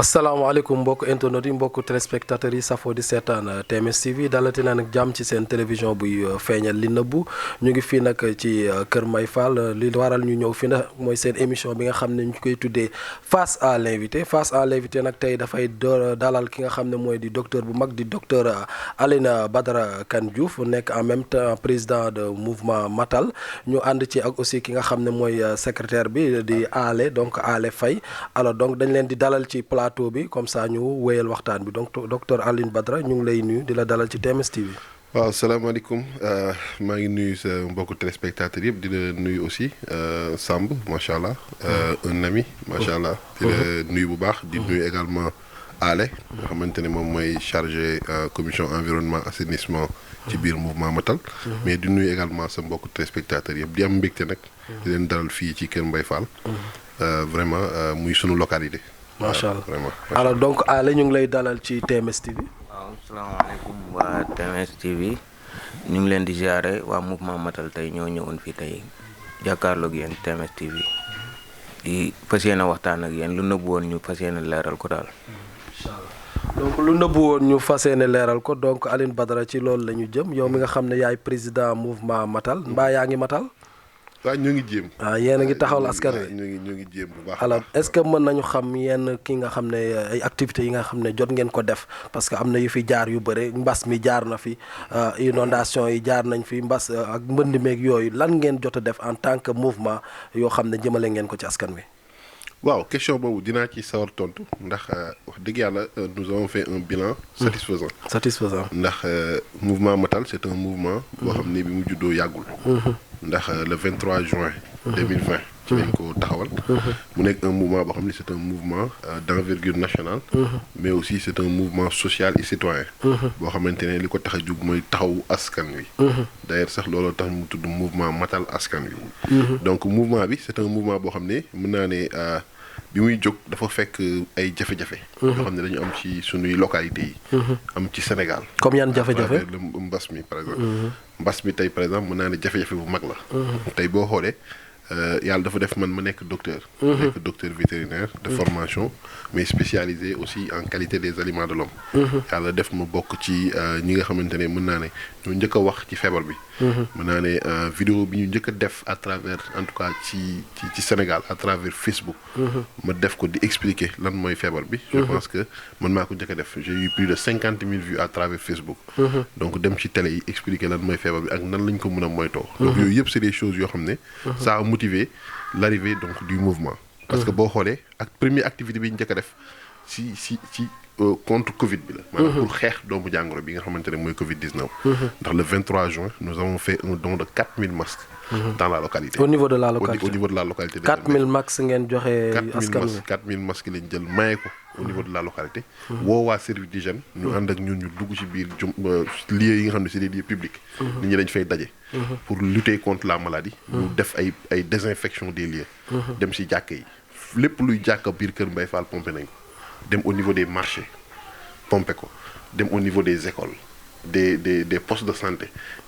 asalaamaaleykum mbokk internet yi mbokk téléspectateurs yi safoo di seetaan TMS TV dalati naa nag jàmm ci seen télévision buy feeñal li nëbbu ñu ngi fii nag ci Kër Mbaye Fall li waral ñu ñëw fi nag mooy seen émission bi nga xam ne ñu koy tuddee face à l'invité nag tey dafay dalal ki nga xam ne mooy di docteur bu mag di docteur Aline Badara Kane Diouf nekk en même temps président de mouvement Matal ñu ànd ci ak aussi ki nga xam ne mooy secrétaire bi di Ale Faye alors donc dañ leen di dalal ci plateau bi comme ça ñu wéyal waxtaan bi donc docteur Aline Badara ñu ngi lay nuyu di la dalal ci TMS TV. waaw salaamaaleykum maa ngi nuyu sa mbokku téléspectateurs yëpp di la nuyu aussi Samb macha allah un ami macha allah. di la nuyu bu baax. di nuyu également Ale nga xamante ne moom mooy chargé commission environnement assainissement ci biir mouvement Matal. mais di nuyu également sa mbokku téléspectateurs yëpp di am mbégte nag. di leen dalal fii ci Kër Mbaye Fall. vraiment muy sunu localité. macha allah vraiment alors donc Ale ñu ngi lay dalal ci TMS TV. waaw salaamaaleykum waa TMS TV ñu ngi leen di ziare waa mouvement Matal tey ñoo ñëwoon fii tey jàkkaarloog yéen TMS TV di fas yéene waxtaan ak yéen lu nëbbu woon ñu fas yéene leeral ko daal. incha allah donc lu nëbbu woon ñu fas yéene leeral ko donc Aline Badara ci loolu la ñu jëm yow mi nga xam ne yaay président mouvement Matal mbaa yaa ngi matal. waaw ñu ngi jéem. yéen a ngi taxawal askan wi ñu ngi jéem bu baax. alors est-ce que mën nañu xam yenn ki nga xam ne ay activités yi nga xam ne jot ngeen ko def parce que am na yu fi jaar yu bëre mbas mi jaar na fi inondation yi jaar nañ fi mbas ak mbënd meeg yooyu lan ngeen jot a def en tant que mouvement yoo xam ne jëmale ngeen ko ci askan wi. waaw question boobu dinaa ci sawar tontu ndax wax dëgg yàlla nous avons fait un bilan satisfaisant. ndax mouvement Matal c'est un mouvement boo xam ne bi mu juddoo yàggul. ndax le 23 juin 2020 ci lañ ko taxawal. mu nekk un mouvement boo xam ne c'est un mouvement d'envergure nationale. mais aussi c'est un mouvement social et citoyen. boo xamante ne li ko tax a jug mooy taxawu askan wi. d'ailleurs sax looloo tax mu tudd mouvement Matal askan wi. donc mouvement bi c'est un mouvement boo xam ne mën naa ne bi muy jóg dafa fekk ay jafe-jafe. yoo xam ne dañu am ci sunuy localités yi. am ci Sénégal. comme yan jafe-jafe mbas mi par exemple. mbas mi tey par exemple mën naa ne jafe-jafe bu mag la. tey boo xoolee yàlla dafa def man ma nekk docteur. nekk docteur vétérinaire de formation mais spécialisé aussi en qualité des aliments de l'homme. yàlla def ma bokk ci ñi nga xamante ne mën naa ne ñoo njëkk a wax ci feebar bi. mën naa ne vidéo bi ñu njëkk a def à travers en tout cas ci Sénégal à travers Facebook. ma def ko di expliquer lan mooy feebar bi. je pense que man maa ko njëkk a def j'ai eu plus de 50 000 vues à travers Facebook. donc dem ci télé yi expliquer lan mooy feebar bi ak nan lañ ko mën a moytoo. donc yooyu yëpp c'est des choses yoo xam ne. ça a motivé l'arrivée donc du mouvement. parce que boo xoolee ak première activité bi ñu njëkk a def ci contre Covid bi la. maanaam pour xeex doomu jàngoro bi nga xamante ne mooy Covid 19. ndax le 23 juin nous avons fait un don de 4000 masques. dans la localité. au niveau de la localité au niveau de la localité. 4000 masques ngeen joxe askan wi 4000 masques lañ jël maye ko au niveau de la localité. woo waa service d'hygiène ñu ànd ak ñun ñu dugg ci biir lieux yi nga xam ne c'est des lieux publics. nit ñi dañ fay daje. pour lutter contre la maladie. ñu def ay désinfection des lieux. dem ci jàkka yi lépp luy jàkka biir Kër Mbaye Fall pompé nañ ko. dem au niveau des marchés pompé ko dem au niveau des écoles des postes de santé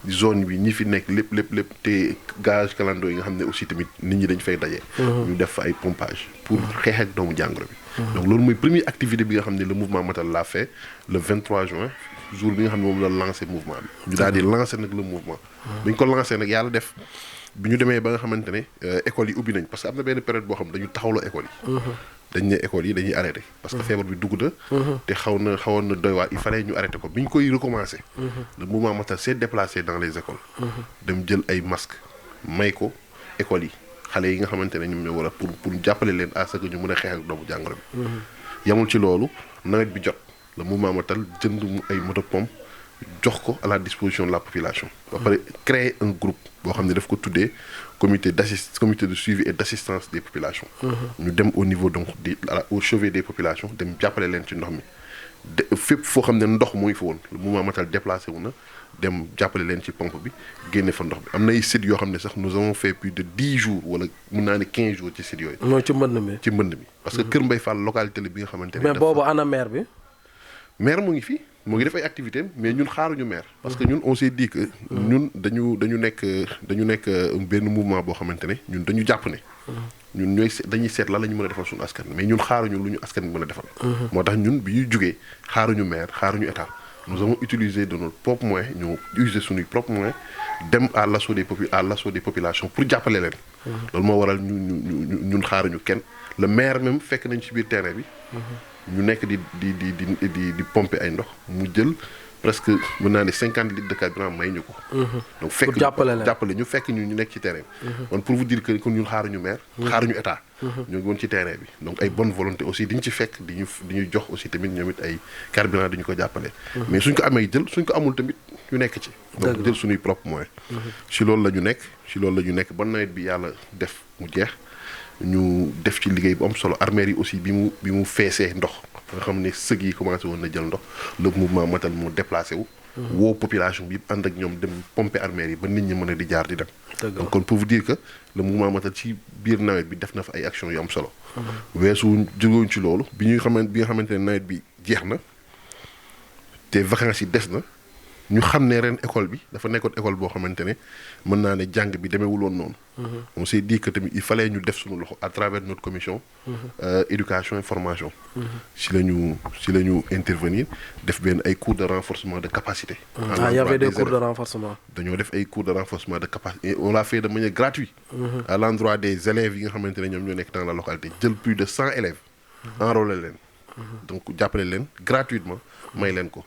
zone bi ñi fi nekk lépp te gaz calando yi nga xam ne aussi tamit nit ñi dañ fay daje. ñu def fa ay pompage pour xeex ak doomu jàngoro bi. donc loolu mooy première activité bi nga xam ne le mouvement Matal l'a fait le 23 juin jour bi nga xam ne moom la lancé mouvement bi. ñu daal di lancé nag le mouvement. bi ñu ko lancé nag yàlla def bi ñu demee ba nga xamante ne écoles yi ubbi nañ parce que am na benn période boo xam ne dañu taxawloo écoles yi. dañ ne écoles yi dañuy arrêté parce que feebar bi dugg na. te xawoon na doy waar il fallait ñu arrêté ko bi ñu koy recommencer. le mouvement Matal s'est déplacé dans les écoles. dem jël ay masques may ko écoles yi xale yi nga xamante ne ñoom ñoo war a pour jàppale leen à ce que ñu mën a xeex ak doomu jàngoro bi. yamul ci loolu nawet bi jot le mouvement Matal jënd mu ay moto pompe jox ko à la disposition de la population. ba pare créer un groupe boo xam ne daf ko tuddee comité de suivi et d'assistance des populations. ñu dem au niveau donc au chevet des populations dem jàppale leen ci ndox mi fépp foo xam ne ndox mooy fa woon le mouvement Matal déplacé wu na dem jàppale leen ci pompe bi génne fa ndox bi am na ay sites yoo xam ne sax nous avons fait plus de 10 jours wala mun naa ne 15 jours ci sites yooyu. mooy ci mbënd mi. parce que Kër Mbaye Fall localité la bi nga xamante ne. mais boobu ana maire bi. maire mu ngi fi. moo ngi def ay activités mais ñun xaaruñu maire. parce que ñun on s'est dit que. ñun dañu nekk benn mouvement boo xamante ne ñun dañu jàpp ne. ñun dañuy seet lan la ñu mën a defal suñu askan mais ñun xaaruñu lu ñu askan bi mën a defal. moo tax ñun bi ñuy jugee xaaruñu maire xaaruñu état nous avons utilisé de nos propres moyens ñu utiliser suñuy propres moyens dem à l'assaut des populations pour jàppale leen. loolu moo waral ñun xaaruñu kenn le maire même fekk nañ ci biir terrain bi. ñu nekk di pomper ay ndox mu jël presque mën naa ne 50 litres de carburant may ñu ko. donc fekk jàppale ñu fekk ñu nekk ci terrain bi. kon pour vous dire que kon ñun xaaruñu maire. xaaruñu état. ñoo ngi woon ci terrain bi donc ay bonne volonté aussi di ñu ci fekk di ñu jox aussi tamit ñoom it ay carburant di ñu ko jàppale. mais suñ ko amee jël suñ ko amul tamit ñu nekk ci. donc jël suñuy propre moyen. ci loolu la ñu nekk ba nawet bi yàlla def mu jeex. ñu def ci liggéey bu am solo armères yi aussi bi mu feesee ndox nga xam ne sëg yi commencé woon na jël ndox le mouvement Matal moo déplacé wu. woo population bi ànd ak ñoom dem pomper armères yi ba nit ñi mën a di jaar di dem. donc kon pour vous dire que le mouvement Matal ci biir nawet bi def na fa ay actions yu am solo. weesu jógewuñ ci loolu bi nga xamante ne nawet bi jeex na te vacances yi des na. ñu xam ne ren école bi dafa nekkoon école boo xamante ne mën naa ne jàng bi demeewul woon noonu. on s'est dit que tamit il fallait ñu def suñu loxo à travers notre commission. éducation et formation. si la ñu intervenir def benn ay cours de renforcement de capacité. y avait des cours de renforcement. dañoo def ay cours de renforcement de capacité et on l'a fait de manière gratuite. à l'endroit des élèves yi nga xamante ne ñoom ñoo nekk dans la localité jël plus de 100 élèves. enrôler leen. donc jàppale leen gratuitement may leen ko.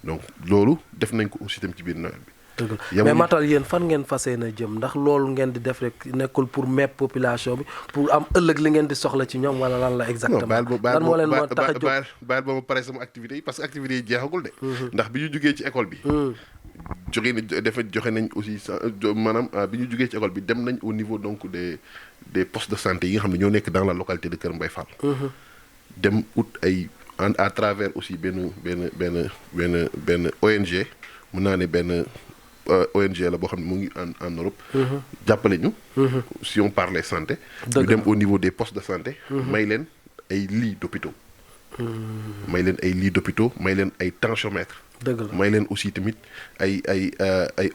donc loolu def nañ ko aussi tam ci biir nawet bi. mais Matal yéen fan ngeen fas yéene jëm ndax loolu ngeen di def rek nekkul pour mepp population bi pour am ëllëg li ngeen di soxla ci ñoom wala lan la exactement. lan moo leen moo tax a jóg baal ba ma pare sama activités yi parce que activités yi jeexagul de. ndax bi ñu jugee ci école bi. joxe nañ aussi maanaam bi ñu jugee ci école bi dem nañ au niveau donc des postes de santé yi nga xam ne ñoo nekk dans la localité de Kër Mbaye Fall. dem ut ay. à travers aussi benn ONG mun naa ne benn ONG la boo xam ne mu ngi en Europe. jàppale ñu. si on parle santé. ñu dem au niveau des postes de santé. may leen ay lits d'hôpitaux. may leen ay tensiomètres. may leen aussi tamit ay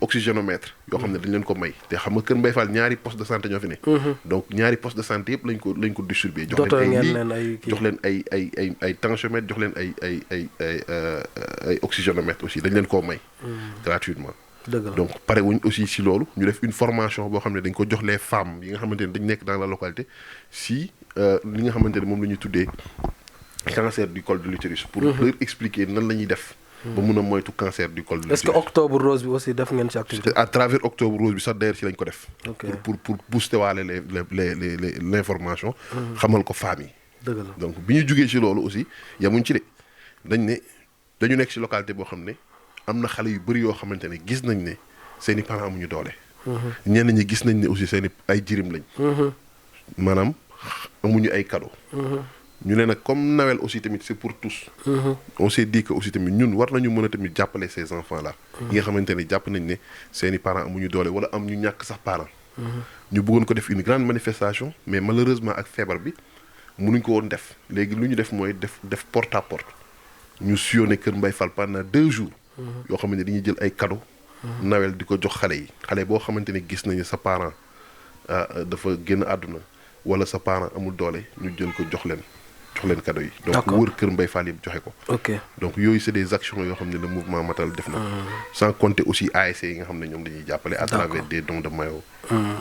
oxygénomètres yoo xam ne dañ leen ko may te xam nga Kër Mbaye Fall ñaari poste de santé ñoo fi ne. donc ñaari poste de santé yëpp lañ ko distribuer. jox leen ay lits jox leen ay tensiomètres jox leen ay oxygénomètres aussi dañ leen koo may. gratuitement. donc pare wuñ aussi si loolu ñu def une formation boo xam ne dañ ko jox les femmes yi nga xamante ne dañ nekk dans la localité si li nga xamante ne moom la ñuy tuddee cancer du col de l'utérus. pour leur expliquer nan la ñuy def. ba mun a moytu cancer du col de l'utérus. est-ce que octobre rose bi aussi def ngeen ci activité. à travers octobre rose bi sax d'ailleurs ci lañ ko def. pour booster waale l'information. xamal ko femmes yi. dëgg la donc bi ñu jugee ci loolu aussi yamuñ ci de dañu nekk ci localité boo xam ne am na xale yu bëri yoo xamante ne gis nañ ne seeni parents amuñu doole. ñenn ñi gis nañ ne aussi seeni ay jirim lañ. maanaam amuñu ay cadeau. ñu ne nag comme Noël aussi tamit c'est pour tous. on s'est dit que aussi tamit ñun war nañu mën a tamit jàppale ces enfants là. yi nga xamante ne jàpp nañ ne seeni parents amuñu doole wala am ñu ñàkk sax parents. ñu bëggoon ko def une grande manifestation mais malheureusement ak feebar bi mënuñ ko woon def léegi lu ñu def mooy def porte à porte ñu sillonné Kër Mbaye Fall pendant 2 jours. yoo xamante ne dañuy jël ay cadeaux. Noël di ko jox xale yi xale boo xamante ne gis nañu sa parent dafa génn àdduna wala sa parent amul doole ñu jël ko jox leen cadeau yi. donc wër Kër Mbaye Fall yëpp joxe ko. donc yooyu c'est des actions yoo xam ne le mouvement Matal def na. sans compter aussi ASC yi nga xam ne ñoom dañuy jàppale à travers des dons de maillots.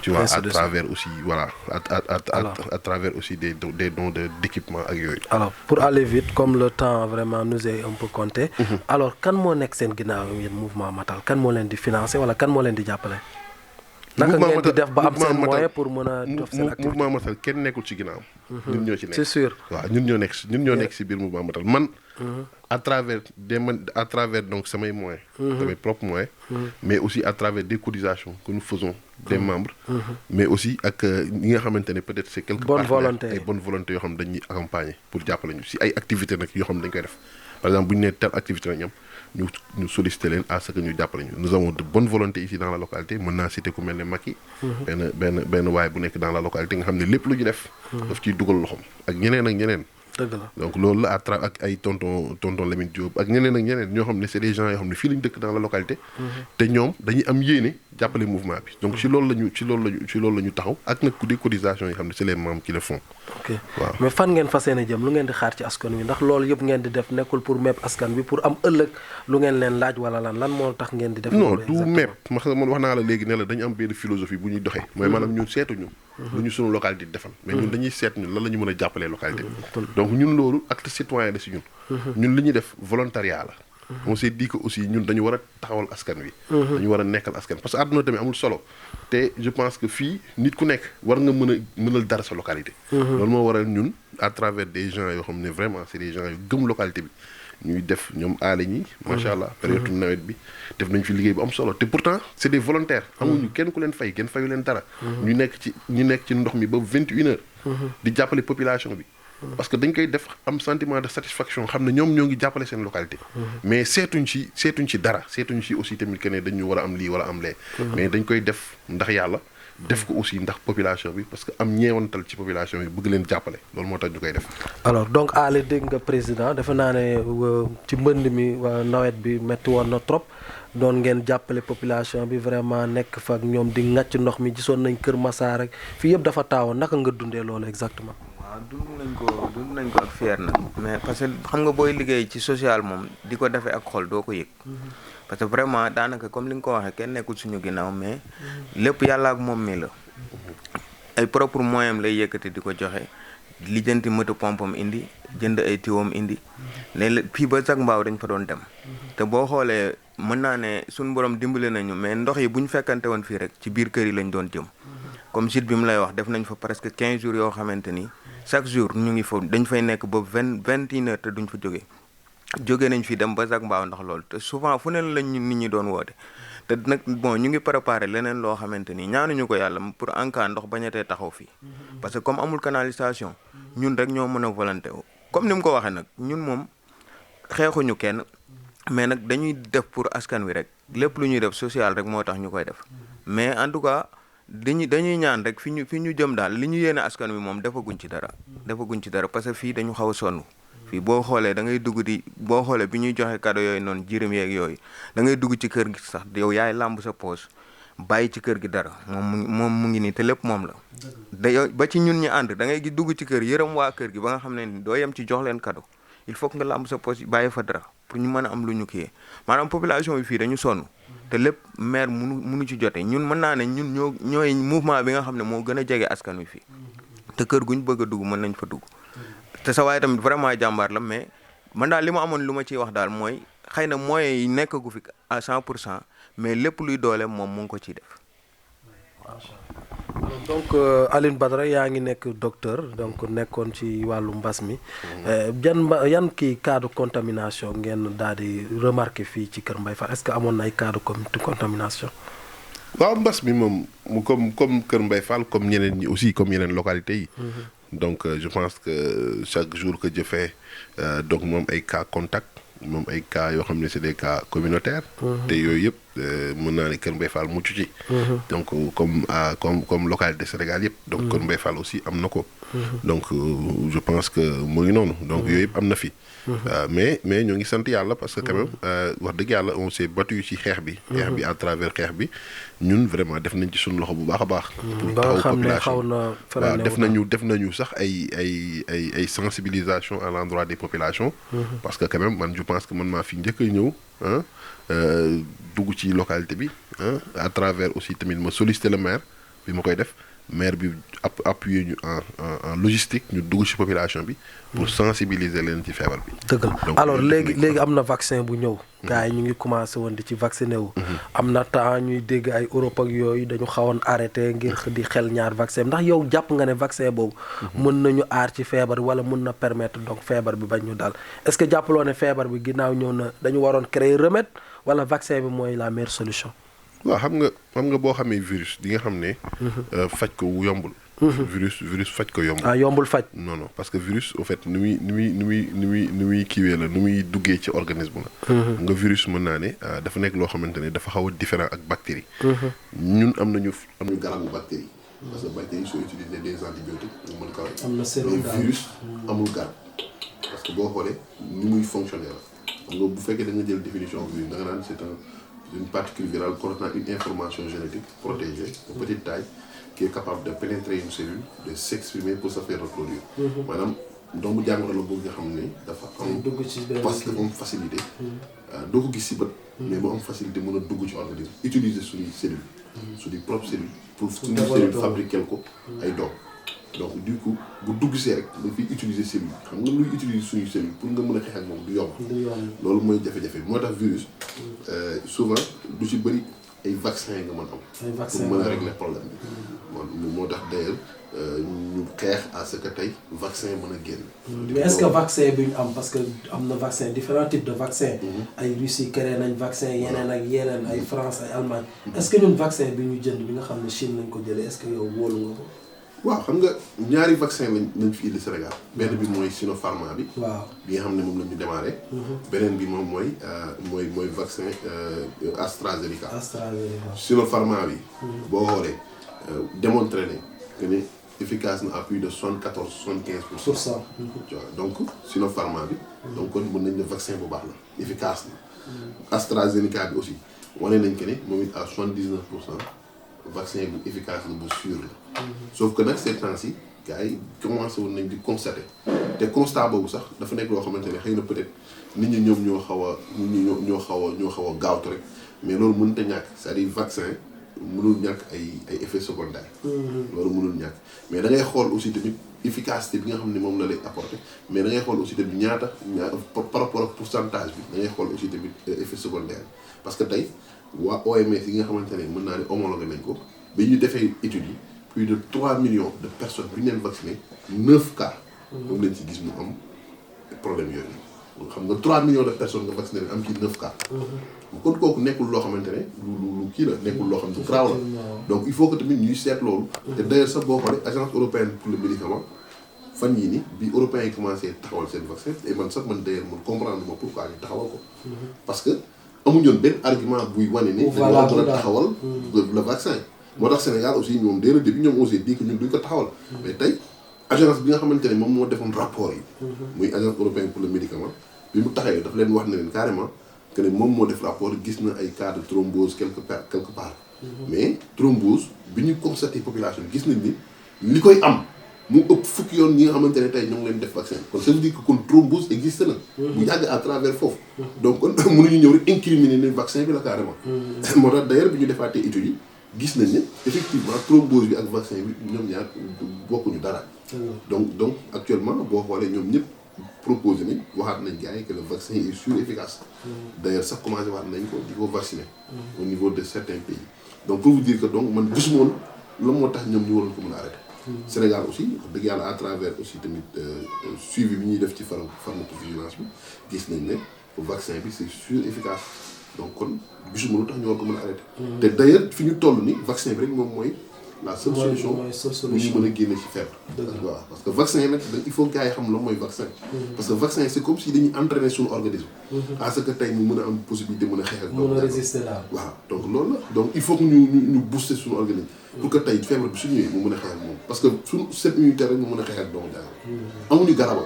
tu vois à travers aussi voilà à travers aussi des dons d'équipement ak yooyu. alors pour aller vite comme le temps vraiment nous est un peu compté. alors kan moo nekk seen ginnaaw yéen mouvement Matal kan moo leen di financer wala kan moo leen di jàppale. naka ngeen di def ba am seen moyen pour mën a def seen activité. mouvement Matal kenn nekkul ci ginnaaw. ñun ñoo ci nekk c'est sûr. waaw ñun ñoo nekk ci biir mouvement Matal man. à travers donc samay moyens. samay propres moyens. mais aussi à travers des cotisations que nous faisons des membres. mais aussi ak ñi nga xamante ne peut-être c'est quelques partenaires ay bonne volonté yoo xam ne dañuy accompagner pour jàppale ñu ci ay activités nag yoo xam ne dañ koy def par exemple bu ñu nee telle activité nañ am ñu solliciter leen à ce que ñu jàppale ñu nous avons de bonnes volontés ici dans la localité mën naa citer ku mel ne Macky. benn waay bu nekk dans la localité nga xam ne lépp lu ñu def. daf ciy dugal loxoom ak ñeneen. dëgg la donc loolu la ak ay tonton Lamine Diop ak ñeneen ñoo xam ne c'est des gens yoo xam ne fii lañu dëkk dans la localité. te ñoom dañuy am yéene jàppale mouvement bi donc ci loolu la ñu taxaw ak nag des cotisations yi xam ne c'est les membres qui le font. ok waaw mais fan ngeen fas yéene jëm lu ngeen di xaar ci askan wi ndax loolu yëpp ngeen di def nekkul pour mépp askan bi pour am ëllëg lu ngeen leen laaj wala lan moo tax ngeen di def. non du mépp man wax naa la léegi ne la dañu am benn philosophie bu ñuy doxee. mooy maanaam ñun seetuñu. lu ñu sunu localité di defal. mais ñun dañuy seet ñun lan la ñu mën a jàppalee localité bi. donc ñun loolu acte citoyen la si ñun. ñun li ñuy def volontariat la. on s'est dit que aussi ñun dañu war a taxawal askan wi. dañu war a nekkal askan parce que àdduna tamit amul solo te je pense que fii nit ku nekk war nga mënal dara sa localité. loolu moo waral ñun à travers des gens yoo xam ne vraiment c'est des gens yu gëm localité bi ñuy def ñoom aale ñi macha allah période nawet bi def nañ fi liggéey bu am solo te pourtant c'est des volontaires. amuñu kenn ku leen fay kenn fayu leen dara. ñu nekk ci ndox mi ba 21h. di jàppale population bi. parce que dañ koy def am sentiment de satisfaction xam ne ñoom ñoo ngi jàppale seen localité. mais seetuñ ci dara seetuñ ci aussi tamit que ne dañu war a am lii wala am lee. mais dañ koy def ndax yàlla. def ko aussi ndax population bi parce que am ñeewantal ci population bi bëgg leen jàppale loolu moo tax ñu koy def. alors donc Aly dégg nga président dafa naa ne ci mbënd mi nawet bi metti woon na trop doon ngeen jàppale population bi vraiment nekk fa ak ñoom di ŋàcc ndox mi gisoon nañ Kër Massar rek fii yëpp dafa taawoon naka nga dundee loolu exactement. waaw dund nañ ko ak fier nag mais parce que xam nga booy liggéey ci social moom di ko defee ak xol doo ko yëg. parce que vraiment daanaka comme li nga ko waxee kenn nekkul suñu ginnaaw mais lépp yàlla ak moom mi la ay propre moyen lay yëkkati di ko joxe lijjanti moto pompam indi jënd ay tiwam indi ne fii ba sax mbaaw dañ fa doon dem te boo xoolee mën naa ne suñu borom dimbali nañu mais ndox yi bu ñu fekkante woon fii rek ci biir kër yi lañ doon jëm comme site bi mu lay wax def nañ fa presque 15 jours yoo xamante ni chaque jour ñu ngi fa dañ fay nekk ba 21 heures te duñ fa jógee nañ fi dem ba Zac Mbao ndax loolu te souvent fu ne lañ nit ñi doon woote te nag bon ñu ngi préparé leneen loo xamante ni ñaanuñu ko yàlla pour en cas ndox bañatee taxaw fii parce que comme amul canalisation ñun rek ñoo mën a volonté wu comme ni mu ko waxee nag ñun moom xeexuñu kenn mais nag dañuy def pour askan wi rek lépp lu ñuy def social rek moo tax ñu koy def mais en tout cas dañuy ñaan rek fi ñu jëm daal li ñu yéene askan wi moom defaguñ ci dara parce que fii dañu xaw a sonn fii boo xoolee da ngay dugg boo xoolee bi ñuy joxe cadeau yooyu noonu jirim yeeg yooyu da ngay dugg ci kër gi sax yow yaay làmb sa poche bàyyi ci kër gi dara moom mu ngi nii te lépp moom la. ba ci ñun ñi ànd da ngay gi dugg ci kër yërëm waa kër gi ba nga xam ne ni doo yem ci jox leen cadeau il faut que nga làmb sa poche bàyyi fa dara pour ñu mën a am lu ñu kiyee maanaam population bi fii dañu sonn te lépp maire munu ci jote ñun mën naa ne ñun ñooy mouvement bi nga xam ne moo gën a jege askan wi fii te kër guñ bëgg a dugg mën nañ fa dugg. te sa waaye tamit vraiment jàmbaar la mais man daal li ma amoon lu ma ciy wax daal mooy xëy na moyens yi nekkagu fi à 100% mais lépp luy doole moom mu ngi ko ciy def. donc Alioune Badara yaa ngi nekk docteur donc nekkoon ci wàllu mbas mi yan cas de contamination ngeen daal di remarqué fii ci Kër Mbaye Fall est-ce que amoon na ay cas de contamination. waaw mbas mi moom comme Kër Mbaye Fall comme ñeneen ñi aussi comme yeneen localités yi. donc je pense que chaque jour que je fais donc moom ay cas contact moom ay cas yoo xam ne c'est des cas communautaires. te yooyu yëpp mën naa ne Kër Mbaye Fall mucc ci. donc comme localité Sénégal yëpp. donc Kër Mbaye Fall aussi am na ko. donc je pense que mu ngi noonu donc yooyu yëpp am na fi. mais ñoo ngi sant yàlla parce que quand même wax dëgg yàlla on s'est battu ci xeex bi. xeex bi à travers xeex bi ñun vraiment def nañ ci suñu loxo bu baax a baax. ba nga xam ne xaw na waaw def nañu sax ay sensibilisation à l'endroit des populations. parce que quand même man je pense que man maa fi njëkk a ñëw dugg ci localité bi à travers aussi tamit ma solliciter le maire bi ma koy def. maire bi appuyé ñu en logistique ñu dugg ci population bi pour sensibiliser leen ci feebar bi. dëgg la alors léegi am na vaccin bu ñëw. gars yi ñu ngi commencé woon di ci vacciné wu. am na temps ñuy dégg ay Europe ak yooyu dañu xawoon arrêté ngir di xel ñaar vaccin ndax yow jàpp nga ne vaccin boobu. mën nañu aar ci feebar wala mën na permettre donc feebar bi bañ ñu daal est-ce que jàppaloo ne feebar bi ginnaaw ñëw na dañu waroon créer remède wala vaccin bi mooy la meilleure solution. waaw xam nga boo xamee virus di nga xam ne. faj ko yombul. virus faj ko yombul. yombul faj. non parce que virus au fait ni muy kiiwee la nu muy duggee ci organisme la. nga virus mën naa ne dafa nekk loo xamante ne dafa xaw a différent ak bactérie. ñun am nañu garabu bactérie. parce que bactérie soo utiliser des antibiotiques mën ko. am na virus amul garab. parce que boo xoolee ni muy fonctionner la xam nga bu fekkee da nga jël définition virus da nga naan c'est une particule virale contenant une information génétique protégée de petite taille qui est capable de pénétrer une cellule, de s'exprimer pour se faire reproduire. maanaam doomu jàngoro la boobu nga xam ne dafa am parce que am facilité doo ko gis si bët mais bu am facilité mën a dugg ci organisme utiliser suñuy cellule suñuy propre cellule pour suñuy cellule fabriquer ko ay doom donc du coup bu dugg see rek da fiy utiliser cellule xam nga luy utiliser suñuy cellule pour nga mën a xeex ak moom du yomb loolu mooy jafe-jafe moo tax virus souvent du ci bëri ay vaccin nga mën am pour mën a régler problème bi moo tax d'ailleurs ñu xeex à ce que tey vaccin mën a génn. mais est-ce que vaccin bi ñu am parce que am na vaccin différents types de vaccin ay Russie créé nañ vaccin yeneen ak yeneen ay France ay Allemagne est-ce que ñun vaccin bi ñu jënd bi nga xam ne Chine lañ ko jëlee est-ce que yow wóolu nga ko. waaw xam nga ñaari vaccin lañ fi indi Sénégal benn bi mooy Sinopharma bi. waaw bi nga xam ne moom la ñu démarré. beneen bi moom mooy vaccin AstraZeneca. Sinopharma bi. boo xoolee démontré nañ que ne efficace na à plus de 74-75%. donc Sinopharma bi. donc kon mën nañ ne vaccin bu baax la efficace na. AstraZeneca bi aussi wane nañ que ne moom it à 79%. vaccin bu efficace la bu sûr la. sauf que nag ces temps-ci gars yi commencé woon nañ di constater te constat boobu sax dafa nekk loo xamante ne xëy na peut-être nit ñi ñoom ñoo xaw a gaawtu rek mais loolu mënut a ñàkk c'est-à-dire vaccin mënul ñàkk ay effets secondaires. loolu mënul ñàkk mais da ngay xool aussi tamit efficacité bi nga xam ne moom la lay apporter mais da ngay xool aussi tamit ñaata par rapport ak pourcentage bi da ngay xool aussi tamit effet secondaire parce que tey. waa OMS yi nga xamante ne mën naa ne homologué nañ ko ba ñu defee études yi plus de 3 millions de personnes bi ñu leen vacciné 9 cas. moom lañ ci gis mu am problème yooyu. xam nga 3 millions de personnes nga vacciné am ci 9 cas. kon kooku nekkul loo xamante ne lu kii la nekkul loo xam ne grave la donc il faut que tamit ñuy seet loolu. te d'ailleurs sax boo xoolee agence européenne pour le médicament fan yii ni bi européens yi commencé taxawal seen vaccin et man sax man d'ailleurs man comprendre ma pourquoi ñu taxawal ko. parce que. amuñu woon benn argument buy wane ni dañoo war a taxawal le vaccin moo tax Sénégal aussi ñoom dès le début ñoom aussi dit que ñun duñ ko taxawal mais tey agence bi nga xamante ne moom moo defoon rapport yi muy agence européenne pour le médicament bi mu taxawee dafa leen wax ne leen carrément que ne moom moo def rapport gis na ay cas de thrombose quelque part mais thrombose bi ñu constaté population gis nañ ni li koy am mu ëpp fukki yoon ñi nga xamante ne tey ñoo ngi leen def vaccin kon ça veut dire que kon thrombose existe na. bu yàgg à travers foofu. donc kon mënuñu ñëw rek incriminer ne vaccin bi la carrément. moo tax d'ailleurs bi ñu defaatee études yi gis nañ ne effectivement thrombose bi ak vaccin bi ñoom ñaar bokkuñu dara. donc actuellement boo xoolee ñoom ñëpp proposé nañ waxaat nañ gars yi que le vaccin est sûr et efficace. d'ailleurs sax commencé waat nañ ko di ko vacciner. au niveau de certains pays donc pour vous dire que donc man gisuma woon lan moo tax ñoom ñu waroon ko mën a arrêter. Sénégal aussi wax dëgg yàlla à travers aussi tamit suivi bi ñuy def ci pharmacovigilance bi gis nañ ne vaccin bi c'est sûr efficace donc kon gisuma lu tax ñu war ko mën a arrêter. te d'ailleurs fi ñu toll ni vaccin bi rek moom mooy la seule solution bu ñu mën a génne ci feebar. waaw parce que vaccin yi nag il faut gars yi xam la mooy vaccin. parce que vaccin c'est comme si dañuy entraîner suñu organisme. à ce que tey mu mën a am possibilité mën a xeex ak. mën a résister daal waaw donc loolu la donc il faut que ñu booster suñu organisme. pour que tey feebar bi su ñëwee mu mën a xeex ak moom parce que suñu système immunitaire rek mu mën a xeex ak doomu jàngoro. amuñu garabam.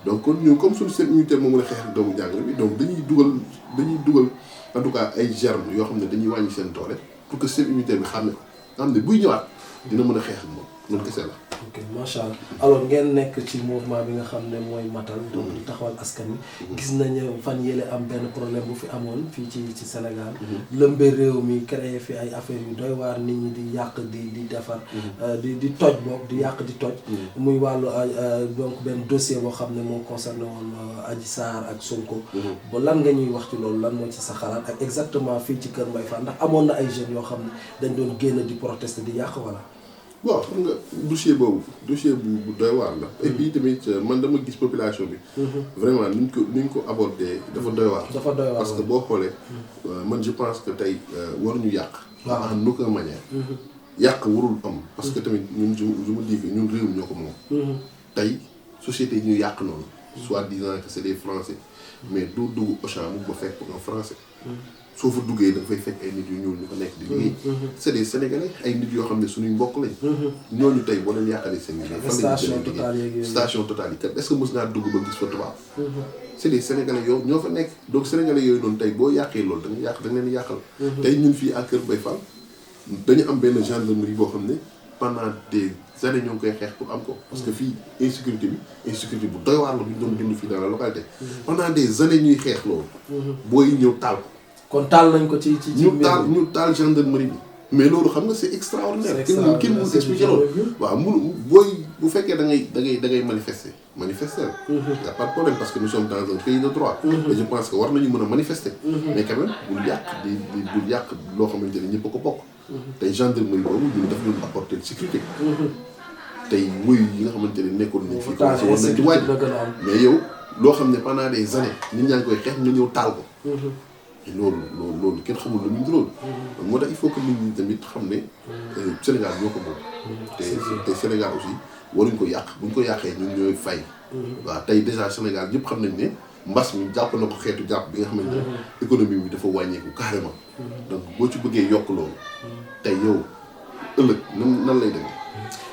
donc kon ñun comme suñu système immunitaire moo mën a xeex ak doomu jàngoro bi donc dañuy dugal en tout cas ay germes yoo xam ne dañuy wàññi seen doole pour que système immunitaire bi xam ne nga xam ne buy ñëwaat dina mën a xeex ak moom loolu kese la. ok macha allah alors ngeen nekk ci mouvement bi nga xam ne mooy matal. donc di taxawal askan wi. gis nañu fan yële am benn problème bu fi amoon fii ci Sénégal. lëmbe réew mi créé fi ay affaires yu doy waar nit ñi di yàq di defar. di toj boog di yàq di toj. muy wàllu donc benn dossier boo xam ne moo concerné woon Adji Sarr ak Sonko. ba lan nga ñuy wax ci loolu lan moo ci sa xalaat ak exactement fii ci Kër Mbaye Fall ndax amoon na ay jeunes yoo xam ne dañ doon génn di protester di yàq wala. waaw xam nga dossier bu doy waar la. et puis tamit man dama gis population bi. vraiment ni ñu ko abordé dafa doy waar. parce que boo xoolee. man je pense que tey waruñu yàq. en aucune manière. yàq warul am. parce que tamit ñun je me dis que ñun réew ñoo ko moom. tey société yi ñu yàq noonu. soit disant que c'est des français. mais du dugg Auchan mu ba fekk un français. soo fa duggee da nga fay fekk ay nit yu ñuul ñu fa nekk di liggéey. c'est des sénégalais ay nit yoo xam ne suñuy mbokk lañ. ñooñu tey boo leen yàqalee seen liggéey. fan la ñu liggéey station Total yi kat est-ce que mos naa dugg ba gis fa tubaab. c'est des sénégalais yow ñoo fa nekk donc sénégalais yooyu noonu tey boo yàqee loolu da nga leen yàqal. tey ñun fii à Kër Mbaye Fall dañu am benn gendarmerie boo xam ne pendant des années ñoo ngi koy xeex pour am ko. parce que fii insécurité bu doy waar la bu ñu doon dund fii dans la localité. pendant des années ñuy xeex loolu. booy ñëw taal ko. kon taal nañ ko ci ñu taal gendarmerie bi. mais loolu xam nga c'est extraordinaire. kenn mënu expliquer loolu. waaw booy bu fekkee da ngay manifester y a pas de problème parce que nous sommes dans un pays de droit. et je pense que war nañu mën a manifester. mais quand même bul yàq loo xamante ne ñëpp a ko bokk. tey gendarmerie boobu ñun daf ñu apporter sécurité. tey wuyu yi nga xamante ne nekkoon nañ fii. war nañ ci wàññi mais yow loo xam ne pendant des années nit ñaa ngi koy xeex nga ñëw taal ko. loolu kenn xamul lu muy loolu. moo tax il faut que nit ñi tamit xam ne Sénégal ñoo ko moom. te Sénégal aussi waruñ ko yàq buñ ko yàqee ñun ñooy fay. waaw tey déjà Sénégal ñëpp xam nañ ne mbas mi jàpp na ko xeetu jàpp bi nga xamante ne économie bi dafa wàññeeku carrément. donc boo ci bëggee yokk loolu tey yow ëllëg nan lay demee.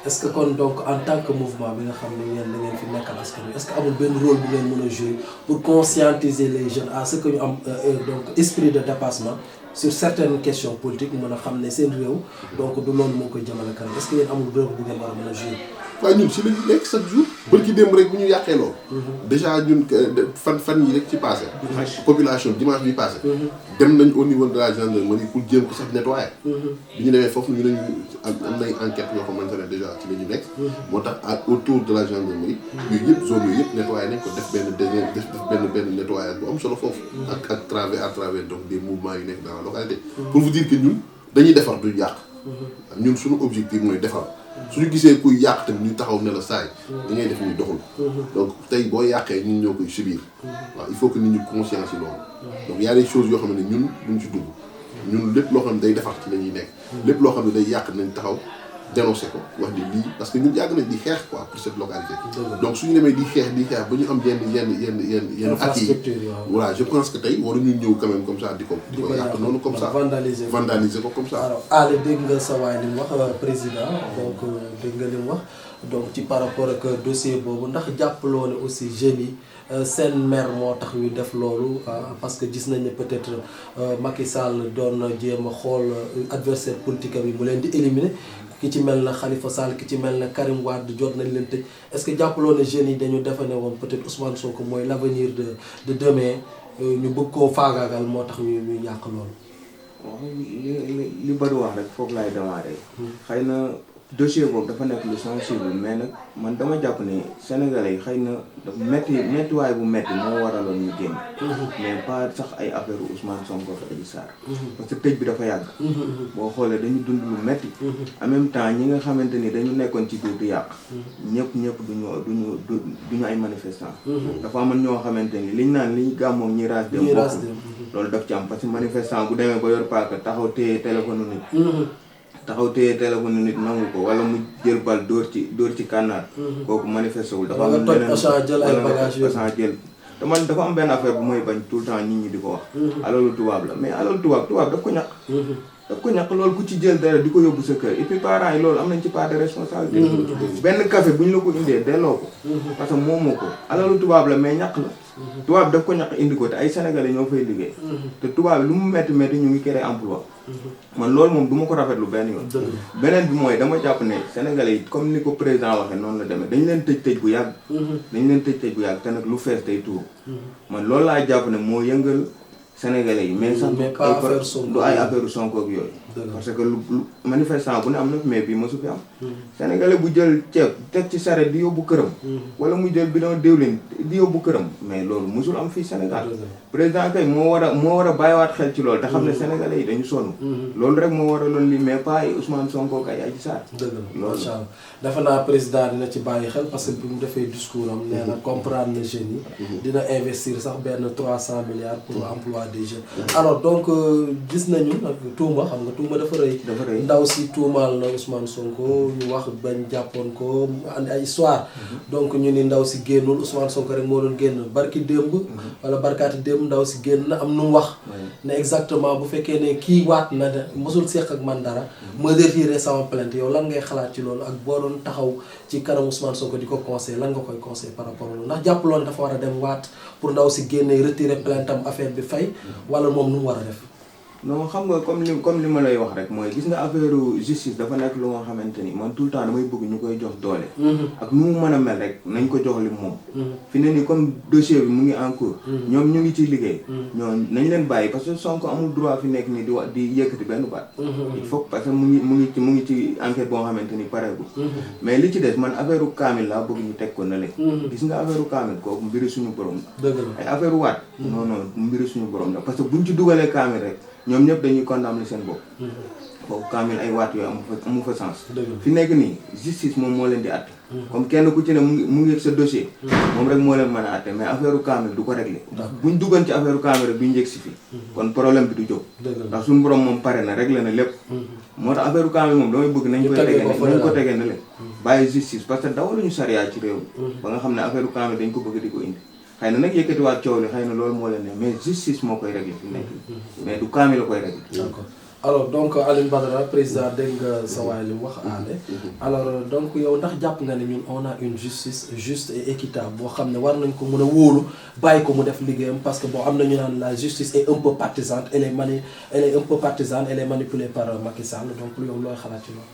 est-ce que kon donc en tant que mouvement bi nga xam ne yéen da ngeen fi nekkal askan wi est-ce que amul benn rôle bu ngeen mën a jouer pour conscientiser les jeunes à ce que ñu am donc esprit de dépassement sur certaines questions politiques mën a xam ne seen réew donc du loolu moo koy jëmale kanam est-ce que yéen amul rôle bu ngeen war a mën a jouer. waaye ñun si lañu nekk chaque jour. bërki démb rek bu ñu yàqee loolu. déjà ñun fan yi rek ci passé. population dimanche bi passé. dem nañ au niveau de la gendarmerie pour jéem ko sax nettoyer. bi ñu demee foofu ñu ne am nay enquête yoo xamante ne déjà ci la ñu nekk. moo tax autour de la gendarmerie. yooyu yëpp zone yooyu yëpp nettoyer nañ ko def benn nettoyage bu am solo foofu. à travers donc des mouvements yu nekk dans la localité. pour vous dire que ñun dañuy defar du yàq. ñun suñu objectif mooy defar. suñu gisee kuy yàq tamit ñu taxaw ne la saay da ngay def ñu doxul. donc tey boo yàqee ñun ñoo koy subir. waaw il faut que nit ñu conscience yi loolu. donc y a des choses yoo xam ne ñun duñ ci dugg ñun lépp loo xam ne day defar ci la ñuy nekk. lépp loo xam ne day yàq nañ taxaw dénoncé ko wax ni lii parce que ñun yàgg nañ di xeex quoi pour cette localité. donc suñu demee di xeex ba ñu am yenn at yi voilà je pense que tey waruñu ñëw quand même comme ça di ko yàq noonu comme ça vandaliser ko comme ça. alors Aly dégg nga sa waay li mu wax président donc dégg nga li mu wax donc ci par rapport ak dossier boobu ndax jàppaloo ne aussi jeunes yi seen maire moo tax ñu def loolu parce que gis nañ ne peut-être Macky Sall doon na jéem a xool adversaire politique am yi mu leen di éliminer. ki ci mel na Khalifa Sall ki ci mel na Karim Wade jot nañ leen tëj est-ce que jàppaloo ne jeunes yi dañu defe ne woon peut-être Ousmane Sonko mooy l'avenir de demain ñu bëgg koo faagaagal moo tax ñu yàq loolu. waaw li bëri wax rek foofu laay démarrer. xëy na dossier boobu dafa nekk lu sensible mais nag man dama jàpp ne Sénégalais yi xëy na méttiwaay bu métti moo waraloon ñu génn. mais pas sax ay affaire Ousmane Sonko ak Adji Sarr. parce que tëj bi dafa yàgg. boo xoolee dañu dund lu métti. en même temps ñi nga xamante ni dañu nekkoon ci biir di yàq. ñëpp duñu ay manifestants. dafa amoon ñoo xamante ni liñ naan liñ gàmmoom ñi raas dem bokk loolu daf ci am parce que manifestant bu demee ba yor paaka taxaw téye téléphone nit nangu ko wala mu jël bal dóor ci kànnaar. kooku manifesté wul dafa am leneen jël te man dafa am benn affaire bu mooy bañ tout le temps nit ñi di ko wax. alalu tubaab la mais alalu tubaab daf ko ñàkk loolu ku ci jël dara di ko yóbbu sa kër et puis parents yi loolu am nañ ci part de responsabilité. benn café bu ñu la ko indee delloo ko. parce que moomoo ko alalu tubaab la mais ñàkk la. tubaab daf ko ñàkk indi ko te ay sénégalais ñoo fay liggéey. te tubaab lu mu métti ñu ngi créer emploi. man loolu moom du ma ko rafetlu benn yoon. beneen bi mooy dama jàpp ne sénégalais yi comme ni ko président waxee noonu la demee dañu leen tëj bu yàgg. te nag lu fees day tuur. man loolu laa jàpp ne moo yëngal sénégalais yi mais sax du ay affaire Sonko ak yooyu. parce que lu manifestant bu ne am na mais bii mosu fi am. sénégalais bu jël ceeb teg ci saret di yóbbu këram. wala mu jël bidon diwlin di yóbbu këram mais loolu mosul am fii Sénégal. président kay moo war a bàyyiwaat xel ci loolu te xam ne sénégalais yi dañu sonn. loolu rek moo war a loon li mais pas ay Ousmane Sonko ak ay Adji Sarr. dëgg la macha allah dafa naa président dina ci bàyyi xel parce que bi mu defee discours am nee na comprendre na jeunes yi. dina investir sax benn 300 milliards pour emploi des jeunes. alors donc gis nañu nag tuuma xam nga tuuma dafa rëy. ndaw si tuumaal na Ousmane Sonko ñu wax bañ jàppoon ko andi ay histoire. donc ñu ni ndaw si génnul Ousmane Sonko rek moo doon génn barki démb. wala barkaati démb ndaw si génn na am nu mu wax. ne exactement bu fekkee ne kii waat na de mosul seq ak man dara. ma retiré sama plainte yow lan ngay xalaat ci loolu ak boo doon taxaw ci kanam Ousmane Sonko di ko conseil lan nga koy conseil par rapport loolu ndax jàppaloon dafa war a dem waat pour ndaw si génne retiré plainte am affaire bi fay wala moom nu mu war a def. non xam nga comme li ma lay wax rek mooy gis nga affaire justice dafa nekk lu nga xamante ni man tout le temps damay bëgg ñu koy jox doole. ak nu mu mën a mel rek nañ ko jox li moom. fi ne ni comme dossier bi mu ngi en cours. ñoom ñu ngi ciy liggéey. ñoom nañ leen bàyyi parce que Sonko amul droit fi nekk nii di yëkkati benn baat. il faut parce que mu ngi ci enquête boo xamante ni pareegul. mais li ci des man affaire kaamil laa bëgg ñu teg ko na leen. gis nga affaire kaamil kooku mbiri suñu borom la. dëgg la ay affaire waat. non mbiri suñu borom la parce que buñ ci dugalee kaamil rek. ñoom ñëpp dañuy condamner seen bopp. foofu kaamil ay waat yooyu amu fa sens. fi nekk nii justice moom moo leen di àtte. comme kenn ku ci ne mu ngi sa dossier. moom rek moo leen mën a àtte mais affaire kaamil du ko régler. buñ duggoon ci affaire kaamil rek duñ yegg si fii. kon problème bi du jóg. ndax suñu borom moom pare na réglé na lépp. moo tax affaire kaamil moom damay bëgg nañ ko tegee na leen. bàyyi justice parce que dawaluñu sariya ci réew mi. ba nga xam ne affaire kaamil dañ ko bëgg di ko indi. xëy na nag yëkkatiwaat coow li xëy na loolu moo leen ne mais justice moo koy réglé fi nekk mais du kaamil la koy réglé. d'accord alors donc Alioune Badara président dégg nga sa waay li mu wax aale alors donc yow ndax jàpp nga ne ñun on a une justice juste et équitable boo xam ne war nañ ko mën a wóolu bàyyi ko mu def liggéeyam parce que bon am na ñu naan la justice est un peu partisane elle est un peu partisane elle est manipulée par Macky Sall donc yow looy xalaat ci loolu.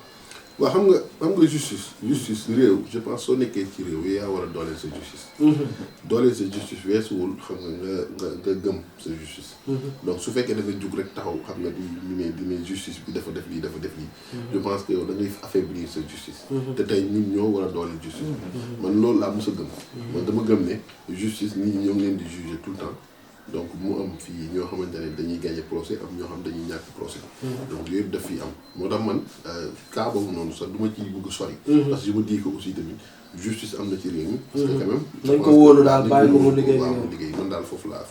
waaw xam nga justice réew je pense soo nekkee ci réew yi yaa war a dooleel sa justice. dooleel sa justice weesuwul xam nga gëm sa justice. donc su fekkee da nga jug rek taxaw xam nga di ne justice bi dafa def lii. je pense que yow da ngay affaiblir sa justice. te tey ñun ñoo war a dooleel justice. man loolu laa mos a gëm. man dama gëm ne justice nit ñi ñoo ngi leen di juger tout le temps. donc mu am fii ñoo xamante ne dañuy gagné procès am ñoo xam dañuy ñàkk procès. donc yooyu daf fii am moo tax man cas boobu noonu sax du ma ciy bëgg sori. parce que je me dis que aussi tamit justice am na ci réew mi. parce que quand même. nañ ko wóolu daal bàyyi ko mu liggéey man daal foofu laay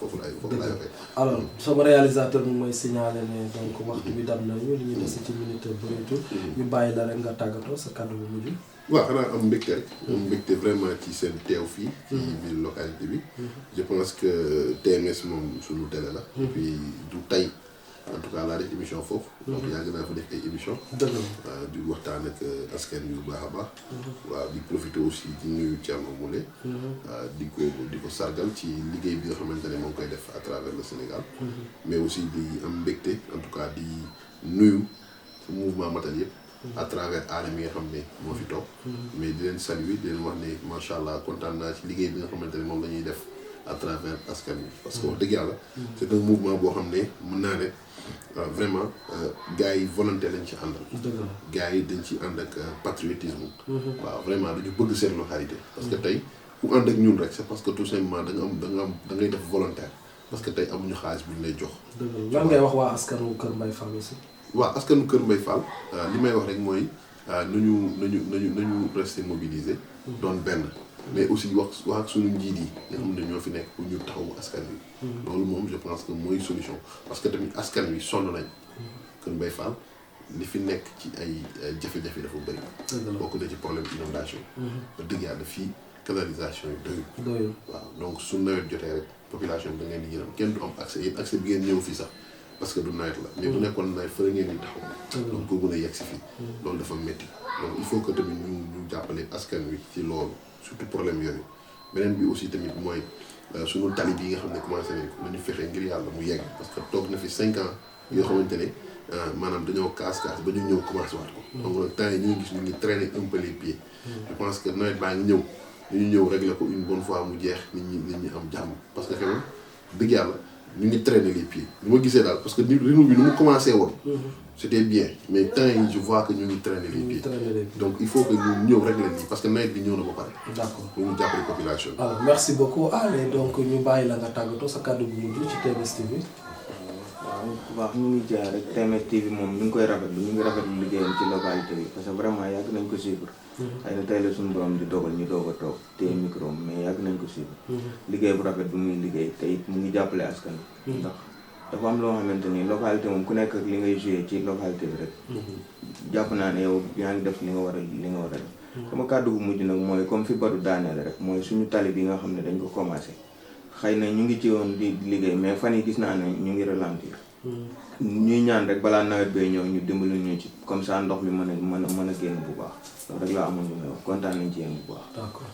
waxee. alors sama réalisateur bi mooy signalé ne donc waxtu bi dam nañu li ñuy des ci minute bëreetul. ñu bàyyi la rek nga tàggatoo sa kàddu bu mujj. waaw xanaa am mbégte rek. am mbégte vraiment ci seen teew fii. ci biir localité bi. je pense que TMS moom suñu télé la. et puis du tey en tout cas laa def émission foofu. donc yàgg naa fa def ay émission di waxtaan ak askan wi bu baax a baax. waaw di profiter aussi di nuyu Thierno Moule. di ko sargal ci liggéey bi nga xamante ne moo ngi koy def à travers le Sénégal. mais aussi di am mbégte en tout cas di nuyu mouvement Matal yëpp. à travers alam yi nga xam ne moo fi toog. mais di leen saluer di leen wax ne macha allah kontaan naa ci liggéey bi nga xamante ne moom la ñuy def à travers askan wi. parce que wax dëgg yàlla. c'est un mouvement boo xam ne mën naa ne vraiment gars yi volonté lañ ci àndal. gars yi dañ ci ànd ak patriotisme. waaw vraiment dañu bëgg seen localité. parce que tey ku ànd ak ñun rek c'est parce que tout simplement da ngay def volontaire parce que tey amuñu xaalis bu ñu lay jox. lan ngay wax waa askanu Kër Mbaye Fall aussi. waaw askanu Kër Mbaye Fall li may wax rek mooy nañu rester mobilisé. doon benn mais aussi wax ak suñu njiit yi nga xam ne ñoo fi nekk pour ñu taxawu askan wi. loolu moom je pense que mooy solution parce que tamit askan wi sonn nañ. Kër Mbaye Fall li fi nekk ci ay jafe-jafe dafa bëri. bokk na ci problème inondation. ba dëgg yàlla fii canalisation yi doyul. waaw donc su nawet jotee rek population bi da ngeen di yërëm kenn du am accès yéen accès bi ngeen ñëw fii sax. parce que du nawet la mais bu nekkoon nawet fële ngeen di taxaw. donc pour mën a yegg si fii. loolu dafa métti donc il faut que tamit ñu jàppale askan wi ci loolu surtout problème yooyu beneen bi aussi tamit mooy sunu tali bi nga xam ne commencé nañ ko nañu fexe ngir yàlla mu yegg parce que toog na fi 5 ans yoo xamante ne maanaam dañoo kaas ba ñu ñëw commencé waat ko. donc nag temps yi ñu ngi gis ñu ngi traîner un peu les pieds. je pense que nawet baa ngi ñëw ñu ñëw régler ko une bonne fois mu jeex nit ñi am jàmm parce que quand même dëgg yàlla. ñu ngi traîner les pieds li ma gisee daal parce que rythme bi nu mu commencé woon. c'était bien mais temps yi je vois que ñu ngi traîner les pieds. donc il faut que ñu ñëw régler lii parce que nawet bi ñëw na ba pare. d'accord pour ñu jàppale population bi. alors merci beaucoup allez donc ñu bàyyi la nga tàggatoo sa kàddu bu mujj ci TMS TV. waaw ñu ngi jaar rek TMS TV moom ñu ngi koy rafetlu ñu ngi rafetlu liggéeyam ci localité bi parce que vraiment yàgg nañ ko suivre. xëy na tey la suñu borom di dogal ñu doog a toog téye micro mais yàgg nañ ko suivre. liggéey bu rafet bu muy liggéey te it mu ngi jàppale askan wi. ndax dafa am loo xamante ni localité moom ku nekk ak li ngay joué ci localité bi rek. jàpp naa ne yow yaa ngi def li nga war a def. sama kàddu gu mujj nag mooy comme fi Badou daaneel rek mooy suñu tali bi nga xam ne dañ ko commencé xëy na ñu ngi ci woon di liggéey mais fan yi gis naa ne ñu ngi ralentir. ñuy ñaan rek balaa nawet bee ñëw ñu dimbali ñu ci comme ça ndox mi mën a génn bu baax loolu rek laa amoon lu may wax kontaan nañ ci yéen bu baax. d'accord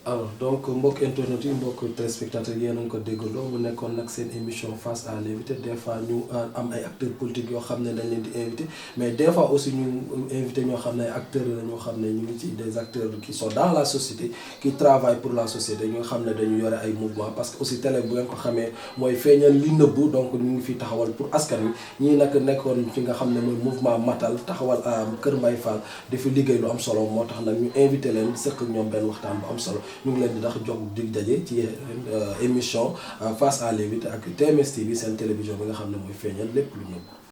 alors donc mbokk internet yi mbokk téléspectateurs yéen a ngi ko déggandoo mu nekkoon nag seen émission face à l'invité des fois ñu am ay acteurs politiques yoo xam ne dañ leen di invité mais des fois aussi ñu invité ñoo xam ne ay acteurs la ñoo xam ne ñu ngi ci des acteurs qui sont dans la société qui travaillent pour la société ñoo xam ne dañu yore ay mouvement parce que aussi télé bu ngeen ko xamee mooy feeñal li nëbbu donc ñu ngi fi taxawal pour askan wi ñii nag nekkoon fi nga xam ne mooy mouvement Matal taxawal Kër Mbaye Fall di fi liggéey lu am solo moo tax nag ñu invité leen sëq ñoom benn waxtaan bu am solo ñu ngi leen di jox dig daje ci émission face à l'invité ak TMS TV seen télévision bi nga xam ne mooy feeñal lépp lu ñëw.